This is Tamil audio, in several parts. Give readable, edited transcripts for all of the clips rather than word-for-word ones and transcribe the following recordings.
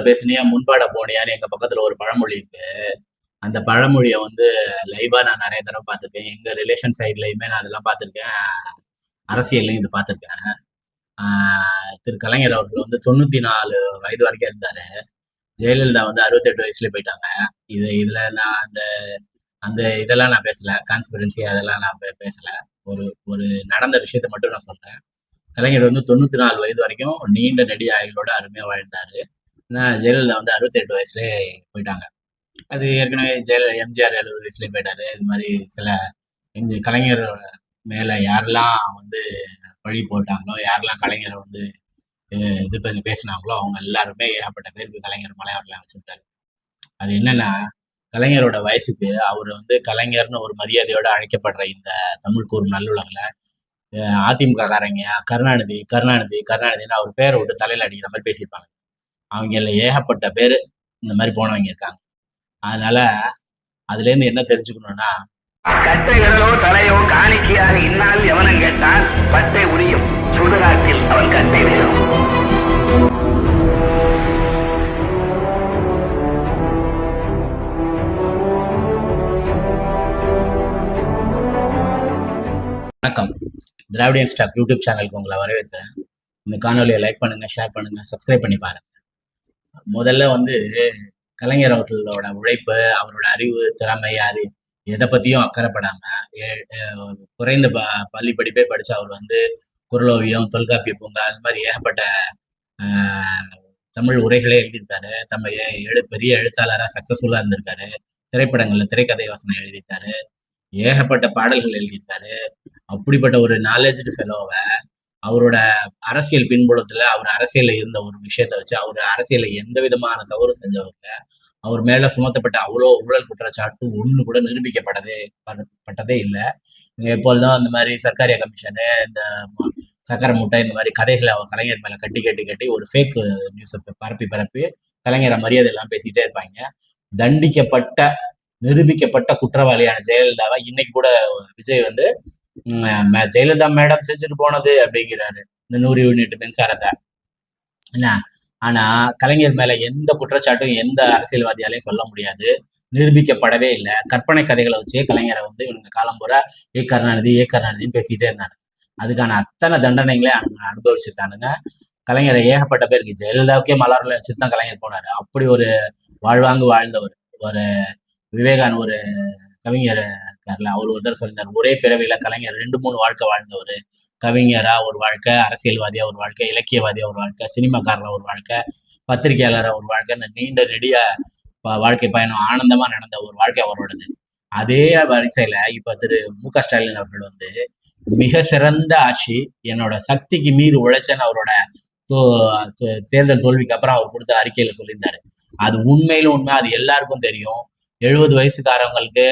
பேசினியா முன்பாட போனியான்னு எங்க பக்கத்துல ஒரு பழமொழி இருக்கு. அந்த பழமொழியை வந்து லைவா நான் நிறைய தடவை பார்த்திருக்கேன். எங்க ரிலேஷன் சைட்லயுமே நான் அதெல்லாம் பார்த்திருக்கேன். அரசியல்லையும் இது பார்த்திருக்கேன். திரு கலைஞர் அவர்கள் வந்து 94 வயது வரைக்கும் இருந்தாரு. ஜெயலலிதா வந்து 68 வயசுல போயிட்டாங்க. இதுல நான் அந்த அந்த இதெல்லாம் நான் பேசல. கான்ஸ்பிரன்சி அதெல்லாம் நான் பேசல. ஒரு ஒரு நடந்த விஷயத்த மட்டும் நான் சொல்றேன். கலைஞர் வந்து 94 வயது வரைக்கும் நீண்ட நெடிய ஆயுளோட அருமையா வாழ்ந்தாரு. ஜெயலலிதா வந்து 68 வயசுலயே போயிட்டாங்க. அது ஏற்கனவே எம்ஜிஆர் 70 வயசுலயே போயிட்டாரு. இது மாதிரி சில இந்த கலைஞர் மேல யாரெல்லாம் வந்து பழி போட்டாங்களோ, யாரெல்லாம் கலைஞரை வந்து இது பண்ணி பேசினாங்களோ, அவங்க எல்லாருமே ஏகப்பட்ட பேருக்கு கலைஞர் மலையாளம் வச்சிருக்காரு. அது என்னன்னா, கலைஞரோட வயசுக்கு அவர் வந்து கலைஞர்னு ஒரு மரியாதையோட அழைக்கப்படுற இந்த தமிழ் கூறும் நல்லுலகில் அதிமுக காரங்க கருணாநிதி கருணாநிதி கருணாநிதினு அவர் பேரை விட்டு தலையில அடிக்கிற மாதிரி பேசியிருப்பாங்க. அவங்க ஏகப்பட்ட பேர் இந்த மாதிரி போனவங்க இருக்காங்க. அதனால அதுல இருந்து என்ன தெரிஞ்சுக்கணும்னா, கட்டை விரலோ தலையோ காணிக்கையாக இன்னால் எவனும் கேட்டால் பட்டை உரியும் சுடுகாட்டில் அவன் கட்டை வேணும். வணக்கம். திராவிடியன் ஸ்டாக் யூடியூப் சேனலுக்கு உங்களை வரவேற்கிறேன். இந்த காணொலியை லைக் பண்ணுங்க, ஷேர் பண்ணுங்க, சப்ஸ்கிரைப் பண்ணி பாருங்க. முதல்ல வந்து கலைஞர் அவர்களோட உழைப்பு, அவரோட அறிவு, திறமை, எதை பத்தியும் அக்கறைப்படாம குறைந்த பள்ளி படிப்பே படிச்சு அவர் வந்து குறளோவியம், தொல்காப்பிய பூங்கா, அந்த மாதிரி ஏகப்பட்ட தமிழ் உரைகளே எழுதியிருக்காரு. பெரிய எழுத்தாளராக சக்சஸ்ஃபுல்லா இருந்திருக்காரு. திரைப்படங்கள்ல திரைக்கதை வசனம் எழுதியிருக்காரு. ஏகப்பட்ட பாடல்கள் எழுதியிருக்காரு. அப்படிப்பட்ட ஒரு நாலேஜ்டு ஃபெலோவை அவரோட அரசியல் பின்புலத்துல அவர் அரசியல்ல இருந்த ஒரு விஷயத்த வச்சு அவர் அரசியல்ல எந்த விதமான தவறு செஞ்சவங்க, அவர் மேல சுமத்தப்பட்ட அவ்வளோ ஊழல் குற்றச்சாட்டு ஒண்ணு கூட நிரூபிக்கப்பட்டதே இல்லை. எப்பொழுதும் அந்த மாதிரி சர்க்காரிய கமிஷனு, இந்த சக்கரை முட்டை, இந்த மாதிரி கதைகளை அவர் கலைஞர் மேல கட்டி ஒரு ஃபேக் நியூஸை பரப்பி கலைஞரை மரியாதை எல்லாம் பேசிக்கிட்டே இருப்பாங்க. தண்டிக்கப்பட்ட நிரூபிக்கப்பட்ட குற்றவாளியான ஜெயலலிதாவை இன்னைக்கு கூட விஜய் வந்து ஜெயலலிதா மேடம் செஞ்சுட்டு போனது அப்படிங்கிறாரு, இந்த 100 யூனிட் மின்சாரத்தை. என்ன ஆனா கலைஞர் மேல எந்த குற்றச்சாட்டும் எந்த அரசியல்வாதியாலையும் சொல்ல முடியாது, நிரூபிக்கப்படவே இல்லை. கற்பனை கதைகளை வச்சே கலைஞரை வந்து இவங்க காலம்புற ஏ கருணாநிதினு பேசிட்டே இருந்தாங்க. அதுக்கான அத்தனை தண்டனைகளே அனுபவிச்சிருக்கானுங்க. கலைஞரை ஏகப்பட்ட பேருக்கு, ஜெயலலிதாவுக்கே மலர்ல வச்சுட்டு தான் கலைஞர் போனாரு. அப்படி ஒரு வாழ்வாங்கு வாழ்ந்தவர். ஒரு விவேகான் ஒரு கவிஞர் இருக்காருல்ல, அவர் ஒருத்தர் சொல்லினார், ஒரே பிறவியில கலைஞர் 2-3 வாழ்க்கை வாழ்ந்தவர். கவிஞரா ஒரு வாழ்க்கை, அரசியல்வாதியா ஒரு வாழ்க்கை, இலக்கியவாதியா ஒரு வாழ்க்கை, சினிமாக்காரரா ஒரு வாழ்க்கை, பத்திரிகையாளரா ஒரு வாழ்க்கை, நீண்ட நெடிய வாழ்க்கை பயணம் ஆனந்தமா நடந்த ஒரு வாழ்க்கை அவரோடது. அதே வரிசையில இப்ப திரு மு.க. ஸ்டாலின் அவர்கள் வந்து மிக சிறந்த ஆட்சி, என்னோட சக்திக்கு மீறி உழைச்சேன்னு அவரோட தேர்தல் தோல்விக்கு அப்புறம் அவர் கொடுத்த அறிக்கையில சொல்லியிருந்தாரு. அது உண்மையிலும் உண்மை, அது எல்லாருக்கும் தெரியும். 70 வயசுக்காரவங்களுக்கு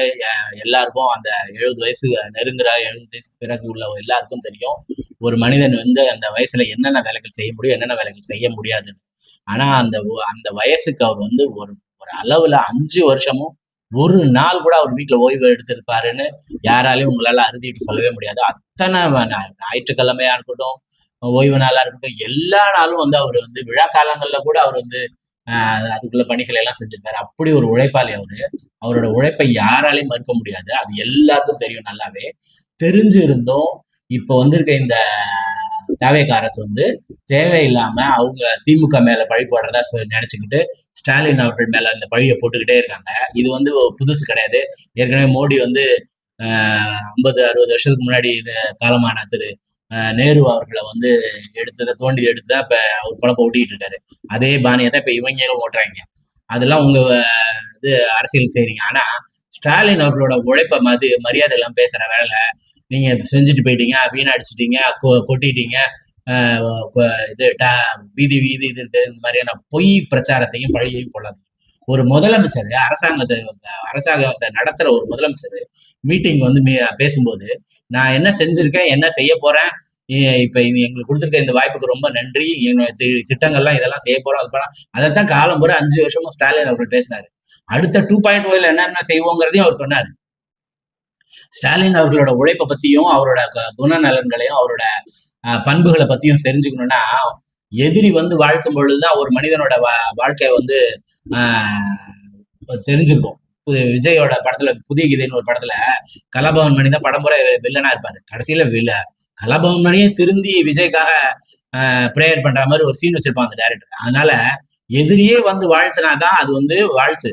எல்லாருக்கும், அந்த 70 வயசு நெருங்குற 70 வயசுக்கு பிறகு உள்ள எல்லாருக்கும் தெரியும் ஒரு மனிதன் வந்து அந்த வயசுல என்னென்ன வேலைகள் செய்ய முடியும், என்னென்ன வேலைகள் செய்ய முடியாதுன்னு. ஆனா அந்த வயசுக்கு அவர் வந்து ஒரு அளவுல 5 வருஷமும் ஒரு நாள் கூட அவர் வீட்டுல ஓய்வு எடுத்திருப்பாருன்னு யாராலையும் உங்களால அறுதிட்டு சொல்லவே முடியாது. அத்தனை ஞாயிற்றுக்கிழமையா இருக்கட்டும், ஓய்வு நாளா இருக்கட்டும், எல்லா நாளும் வந்து அவர் வந்து விழா காலங்கள்ல கூட அவர் வந்து அதுக்குள்ள பணிகளை எல்லாம் செஞ்சிருக்காரு. அப்படி ஒரு உழைப்பாளி அவரோட உழைப்பை யாராலையும் மறுக்க முடியாது. அது எல்லாருக்கும் தெரியும். நல்லாவே தெரிஞ்சு இருந்தும் இப்ப வந்திருக்க இந்த தவேக அரசு வந்து தேவையில்லாம அவங்க திமுக மேல பழி போடுறதா நினைச்சுக்கிட்டு ஸ்டாலின் அவர்கள் மேல அந்த பழியை போட்டுக்கிட்டே இருக்காங்க. இது வந்து புதுசு கிடையாது. ஏற்கனவே மோடி வந்து 50-60 வருஷத்துக்கு முன்னாடி காலமான திரு நேரு அவர்களை வந்து தோண்டி எடுத்துதான் இப்ப அவர் பழப்ப ஓட்டிட்டு இருக்காரு. அதே பாணியை தான் இப்ப இவங்களும் ஓட்டுறாங்க. அதெல்லாம் உங்க இது அரசியல் செய்றீங்க. ஆனா ஸ்டாலின் அவர்களோட உழைப்ப மரியாதை எல்லாம் பேசுற வேலை நீங்க செஞ்சுட்டு போயிட்டீங்க, வீணடிச்சிட்டீங்க, கொட்டிட்டீங்க, இது வீதி இது இருக்கு, இந்த மாதிரியான பொய் பிரச்சாரத்தையும் பழியையும் கொள்ளாது. ஒரு முதலமைச்சர் அரசாங்கத்தை நடத்துற ஒரு முதலமைச்சர் மீட்டிங் வந்து பேசும்போது, நான் என்ன செஞ்சிருக்கேன், என்ன செய்ய போறேன், இப்ப எங்களுக்கு கொடுத்துருக்க இந்த வாய்ப்புக்கு ரொம்ப நன்றி, திட்டங்கள்லாம் இதெல்லாம் செய்ய போறோம், அது பண்ணலாம், அதைத்தான் காலம் பூரா 5 வருஷமும் ஸ்டாலின் அவர்கள் பேசினாரு. அடுத்த 2.0 என்னென்ன செய்வோங்கிறதையும் அவர் சொன்னாரு. ஸ்டாலின் அவர்களோட உழைப்பை பத்தியும் அவரோட குணநலன்களையும் அவரோட பண்புகளை பத்தியும் தெரிஞ்சுக்கணும்னா எதிரி வந்து வாழ்த்தும் பொழுதுதான் ஒரு மனிதனோட வாழ்க்கை வந்து தெரிஞ்சிருக்கும். விஜயோட படத்துல புதிய கீதைன்னு ஒரு படத்துல கலாபவன் மணி தான் படம்புற வில்லனா இருப்பாரு. கடைசியில கலாபவன் மணியே திருந்தி விஜய்க்காக பிரேயர் பண்ற மாதிரி ஒரு சீன் வச்சிருப்பான் அந்த டைரக்டர். அதனால எதிரியே வந்து வாழ்த்தினாதான் அது வந்து வாழ்த்து.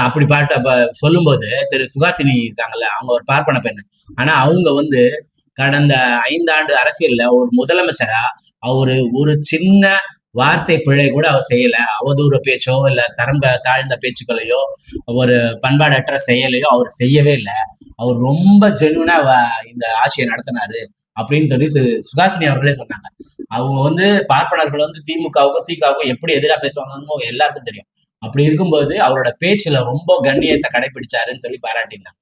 அப்படி பாட்டு அப்ப சொல்லும்போது திரு சுகாசினி இருக்காங்கல்ல, அவங்க ஒரு பார்ப்பன பெண்ணு. ஆனா அவங்க வந்து கடந்த 5 ஆண்டு அரசியல்ல ஒரு முதலமைச்சரா அவரு ஒரு சின்ன வார்த்தை பிழை கூட அவர் செய்யல. அவதூறு பேச்சோ இல்ல தரம் தாழ்ந்த பேச்சுக்களையோ ஒரு பண்பாடற்ற செயலையோ அவர் செய்யவே இல்லை. அவர் ரொம்ப ஜென்யூனா இந்த ஆட்சியை நடத்தினாரு அப்படின்னு சொல்லி சுகாசினி அவர்களே சொன்னாங்க. அவங்க வந்து பார்ப்பனர்கள் வந்து திமுகவுக்கும் சீகாவுக்கும் எப்படி எதிராக பேசுவாங்கன்னு எல்லாருக்கும் தெரியும். அப்படி இருக்கும்போது அவரோட பேச்சுல ரொம்ப கண்ணியத்தை கடைபிடிச்சாருன்னு சொல்லி பாராட்டினாங்க.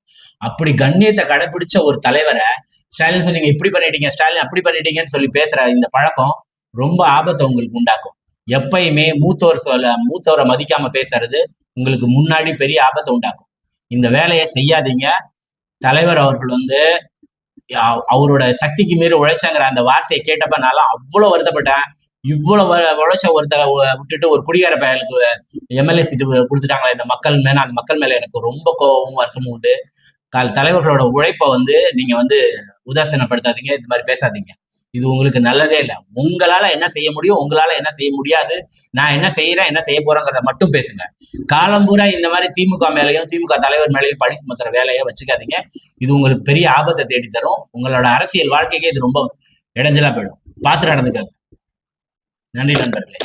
அப்படி கண்ணியத்தை கடைபிடிச்ச ஒரு தலைவரை ஸ்டாலின் நீங்க இப்படி பண்ணிட்டீங்க, ஸ்டாலின் அப்படி பண்ணிட்டீங்கன்னு சொல்லி பேசுற இந்த பழக்கம் ரொம்ப ஆபத்தை உங்களுக்கு உண்டாக்கும். எப்பயுமே மூத்தவரை மதிக்காம பேசுறது உங்களுக்கு முன்னாடி பெரிய ஆபத்தை உண்டாக்கும். இந்த வேலையை செய்யாதீங்க. தலைவர் அவர்கள் வந்து அவரோட சக்திக்கு மீறி உழைச்சாங்கிற அந்த வார்த்தையை கேட்டப்ப நான் அவ்வளவு வருத்தப்பட்டேன். இவ்வளவு உழைச்ச ஒருத்தரை விட்டுட்டு ஒரு குடிகார பயலுக்கு எம்எல்ஏ சீட்டு கொடுத்துட்டாங்களா இந்த மக்கள் மேல, அந்த மக்கள் மேல எனக்கு ரொம்ப கோபமும் வருஷமும் உண்டு. தலைவர்களோட உழைப்பை வந்து நீங்க வந்து உதாசீனப்படுத்தாதீங்க, இந்த மாதிரி பேசாதீங்க. இது உங்களுக்கு நல்லதே இல்லை. உங்களால என்ன செய்ய முடியும், உங்களால என்ன செய்ய முடியாது, நான் என்ன செய்யறேன் என்ன செய்ய போறேங்கிறத மட்டும் பேசுங்க. காலம்பூரா இந்த மாதிரி திமுக மேலையும் திமுக தலைவர் மேலையும் பழி சுமத்துற வேலையை வச்சுக்காதீங்க. இது உங்களுக்கு பெரிய ஆபத்தை தேடி தரும். உங்களோட அரசியல் வாழ்க்கைக்கே இது ரொம்ப இடைஞ்சலா போயிடும். பார்த்து நடந்துக்கங்க. நன்றி நண்பர்களே.